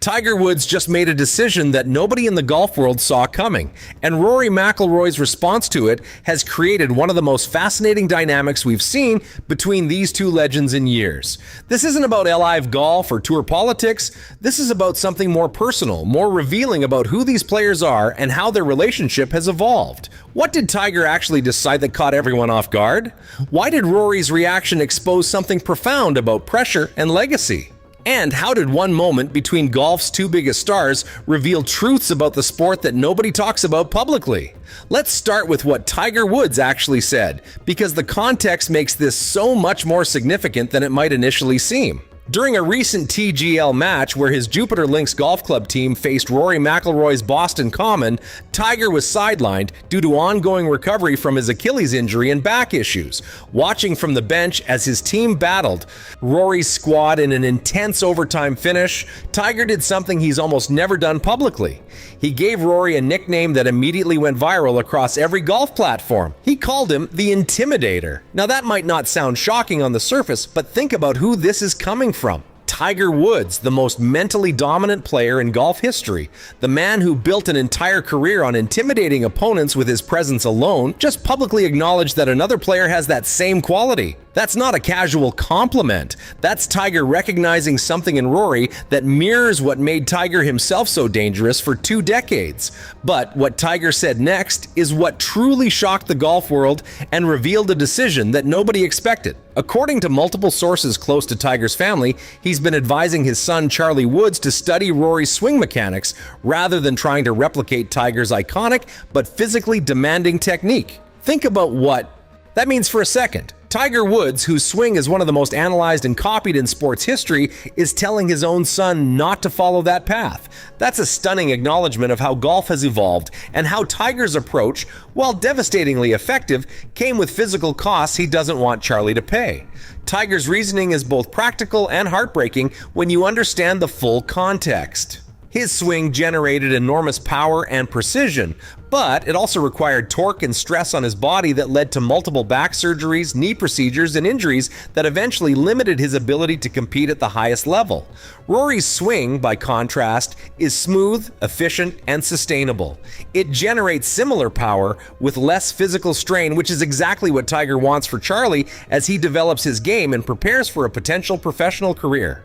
Tiger Woods just made a decision that nobody in the golf world saw coming, and Rory McIlroy's response to it has created one of the most fascinating dynamics we've seen between these two legends in years. This isn't about LIV Golf or tour politics. This is about something more personal, more revealing about who these players are and how their relationship has evolved. What did Tiger actually decide that caught everyone off guard? Why did Rory's reaction expose something profound about pressure and legacy? And how did one moment between golf's two biggest stars reveal truths about the sport that nobody talks about publicly? Let's start with what Tiger Woods actually said, because the context makes this so much more significant than it might initially seem. During a recent TGL match where his Jupiter Links Golf Club team faced Rory McIlroy's Boston Common, Tiger was sidelined due to ongoing recovery from his Achilles injury and back issues. Watching from the bench as his team battled Rory's squad in an intense overtime finish, Tiger did something he's almost never done publicly. He gave Rory a nickname that immediately went viral across every golf platform. He called him the Intimidator. Now that might not sound shocking on the surface, but think about who this is coming from. Tiger Woods, the most mentally dominant player in golf history, the man who built an entire career on intimidating opponents with his presence alone, just publicly acknowledged that another player has that same quality. That's not a casual compliment. That's Tiger recognizing something in Rory that mirrors what made Tiger himself so dangerous for 2 decades. But what Tiger said next is what truly shocked the golf world and revealed a decision that nobody expected. According to multiple sources close to Tiger's family, he's been advising his son Charlie Woods to study Rory's swing mechanics rather than trying to replicate Tiger's iconic but physically demanding technique. Think about what that means for a second. Tiger Woods, whose swing is one of the most analyzed and copied in sports history, is telling his own son not to follow that path. That's a stunning acknowledgement of how golf has evolved and how Tiger's approach, while devastatingly effective, came with physical costs he doesn't want Charlie to pay. Tiger's reasoning is both practical and heartbreaking when you understand the full context. His swing generated enormous power and precision, but it also required torque and stress on his body that led to multiple back surgeries, knee procedures, and injuries that eventually limited his ability to compete at the highest level. Rory's swing, by contrast, is smooth, efficient, and sustainable. It generates similar power with less physical strain, which is exactly what Tiger wants for Charlie as he develops his game and prepares for a potential professional career.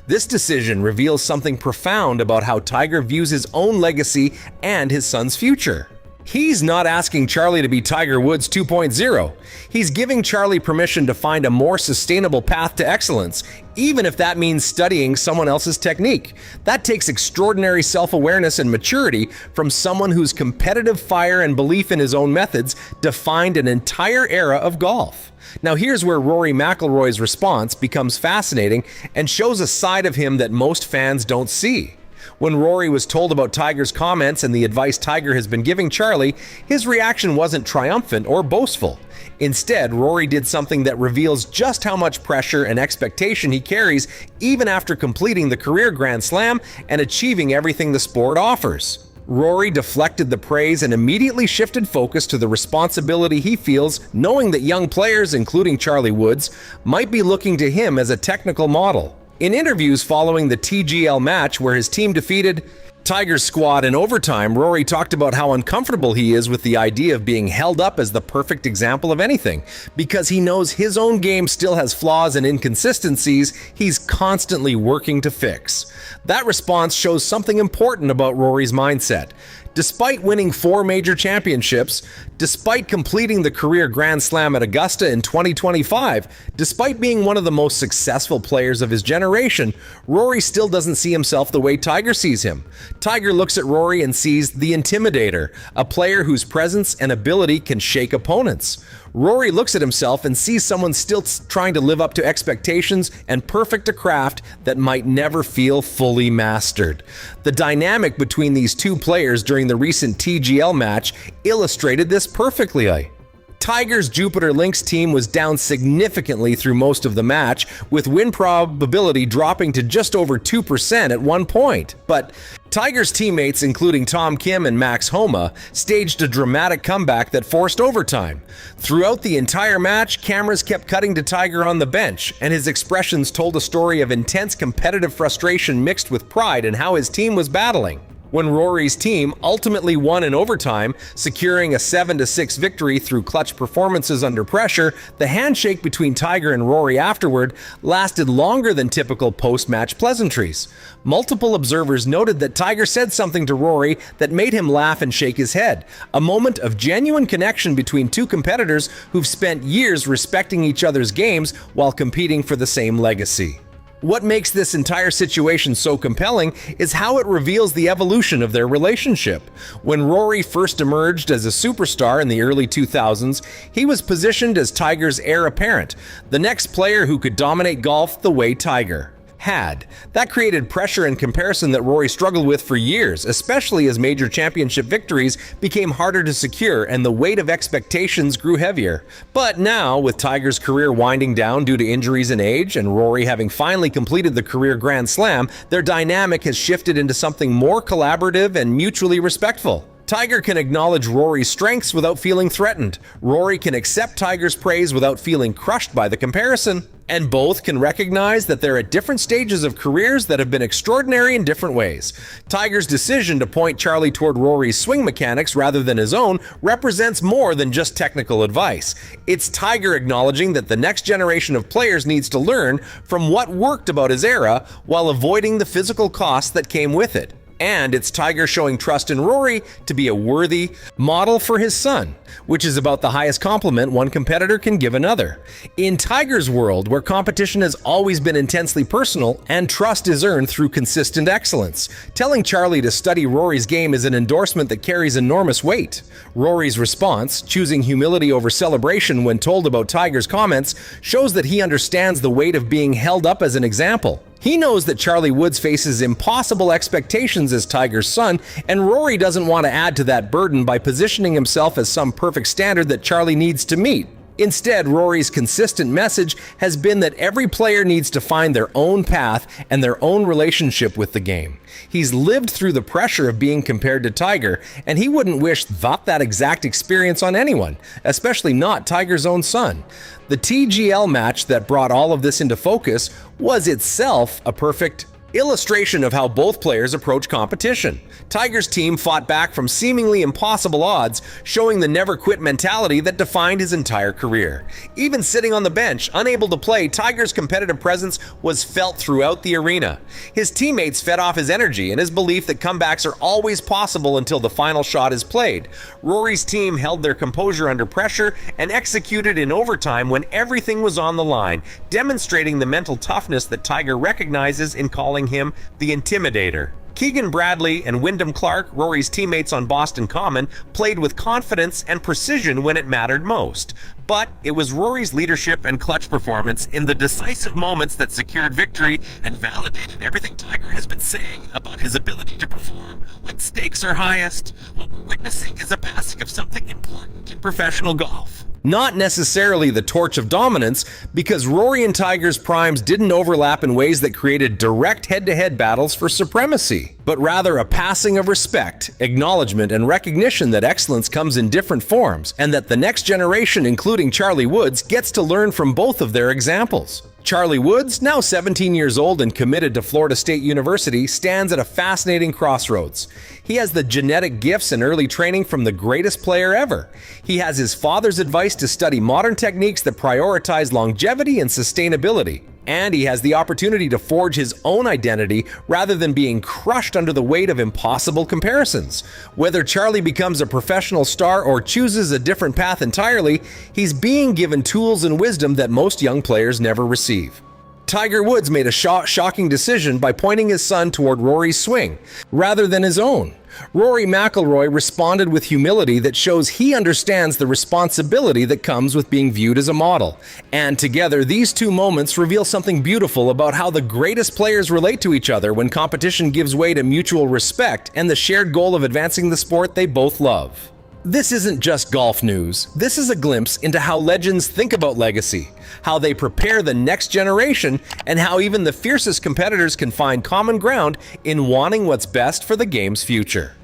This decision reveals something profound about how Tiger views his own legacy and his son's future. He's not asking Charlie to be Tiger Woods 2.0. He's giving Charlie permission to find a more sustainable path to excellence, even if that means studying someone else's technique. That takes extraordinary self-awareness and maturity from someone whose competitive fire and belief in his own methods defined an entire era of golf. Now here's where Rory McIlroy's response becomes fascinating and shows a side of him that most fans don't see. When Rory was told about Tiger's comments and the advice Tiger has been giving Charlie, his reaction wasn't triumphant or boastful. Instead, Rory did something that reveals just how much pressure and expectation he carries even after completing the career Grand Slam and achieving everything the sport offers. Rory deflected the praise and immediately shifted focus to the responsibility he feels, knowing that young players, including Charlie Woods, might be looking to him as a technical model. In interviews following the TGL match where his team defeated Tiger's squad in overtime, Rory talked about how uncomfortable he is with the idea of being held up as the perfect example of anything, because he knows his own game still has flaws and inconsistencies he's constantly working to fix. That response shows something important about Rory's mindset. Despite winning 4 major championships, despite completing the career Grand Slam at Augusta in 2025, despite being one of the most successful players of his generation, Rory still doesn't see himself the way Tiger sees him. Tiger looks at Rory and sees the Intimidator, a player whose presence and ability can shake opponents. Rory looks at himself and sees someone still trying to live up to expectations and perfect a craft that might never feel fully mastered. The dynamic between these two players during the recent TGL match illustrated this perfectly. Tiger's Jupiter Lynx team was down significantly through most of the match, with win probability dropping to just over 2% at one point. But Tiger's teammates, including Tom Kim and Max Homa, staged a dramatic comeback that forced overtime. Throughout the entire match, cameras kept cutting to Tiger on the bench, and his expressions told a story of intense competitive frustration mixed with pride in how his team was battling. When Rory's team ultimately won in overtime, securing a 7-6 victory through clutch performances under pressure, the handshake between Tiger and Rory afterward lasted longer than typical post-match pleasantries. Multiple observers noted that Tiger said something to Rory that made him laugh and shake his head, a moment of genuine connection between two competitors who've spent years respecting each other's games while competing for the same legacy. What makes this entire situation so compelling is how it reveals the evolution of their relationship. When Rory first emerged as a superstar in the early 2000s, he was positioned as Tiger's heir apparent, the next player who could dominate golf the way Tiger had. That created pressure and comparison that Rory struggled with for years, especially as major championship victories became harder to secure and the weight of expectations grew heavier. But now, with Tiger's career winding down due to injuries and age, and Rory having finally completed the career Grand Slam, their dynamic has shifted into something more collaborative and mutually respectful. Tiger can acknowledge Rory's strengths without feeling threatened. Rory can accept Tiger's praise without feeling crushed by the comparison. And both can recognize that they're at different stages of careers that have been extraordinary in different ways. Tiger's decision to point Charlie toward Rory's swing mechanics rather than his own represents more than just technical advice. It's Tiger acknowledging that the next generation of players needs to learn from what worked about his era while avoiding the physical costs that came with it. And it's Tiger showing trust in Rory to be a worthy model for his son, which is about the highest compliment one competitor can give another. In Tiger's world, where competition has always been intensely personal and trust is earned through consistent excellence, telling Charlie to study Rory's game is an endorsement that carries enormous weight. Rory's response, choosing humility over celebration when told about Tiger's comments, shows that he understands the weight of being held up as an example. He knows that Charlie Woods faces impossible expectations as Tiger's son, and Rory doesn't want to add to that burden by positioning himself as some perfect standard that Charlie needs to meet. Instead, Rory's consistent message has been that every player needs to find their own path and their own relationship with the game. He's lived through the pressure of being compared to Tiger, and he wouldn't wish that exact experience on anyone, especially not Tiger's own son. The TGL match that brought all of this into focus was itself a perfect illustration of how both players approach competition. Tiger's team fought back from seemingly impossible odds, showing the never-quit mentality that defined his entire career. Even sitting on the bench, unable to play, Tiger's competitive presence was felt throughout the arena. His teammates fed off his energy and his belief that comebacks are always possible until the final shot is played. Rory's team held their composure under pressure and executed in overtime when everything was on the line, demonstrating the mental toughness that Tiger recognizes in calling him the intimidator. Keegan Bradley and Wyndham Clark, Rory's teammates on Boston Common, played with confidence and precision when it mattered most. But it was Rory's leadership and clutch performance in the decisive moments that secured victory and validated everything Tiger has been saying about his ability to perform when stakes are highest. What we're witnessing is a passing of something important in professional golf. Not necessarily the torch of dominance, because Rory and Tiger's primes didn't overlap in ways that created direct head-to-head battles for supremacy, but rather a passing of respect, acknowledgement, and recognition that excellence comes in different forms, and that the next generation, including Charlie Woods, gets to learn from both of their examples. Charlie Woods, now 17 years old and committed to Florida State University, stands at a fascinating crossroads. He has the genetic gifts and early training from the greatest player ever. He has his father's advice to study modern techniques that prioritize longevity and sustainability. And he has the opportunity to forge his own identity rather than being crushed under the weight of impossible comparisons. Whether Charlie becomes a professional star or chooses a different path entirely, he's being given tools and wisdom that most young players never receive. Tiger Woods made a shocking decision by pointing his son toward Rory's swing, rather than his own. Rory McIlroy responded with humility that shows he understands the responsibility that comes with being viewed as a model. And together, these two moments reveal something beautiful about how the greatest players relate to each other when competition gives way to mutual respect and the shared goal of advancing the sport they both love. This isn't just golf news. This is a glimpse into how legends think about legacy, how they prepare the next generation, and how even the fiercest competitors can find common ground in wanting what's best for the game's future.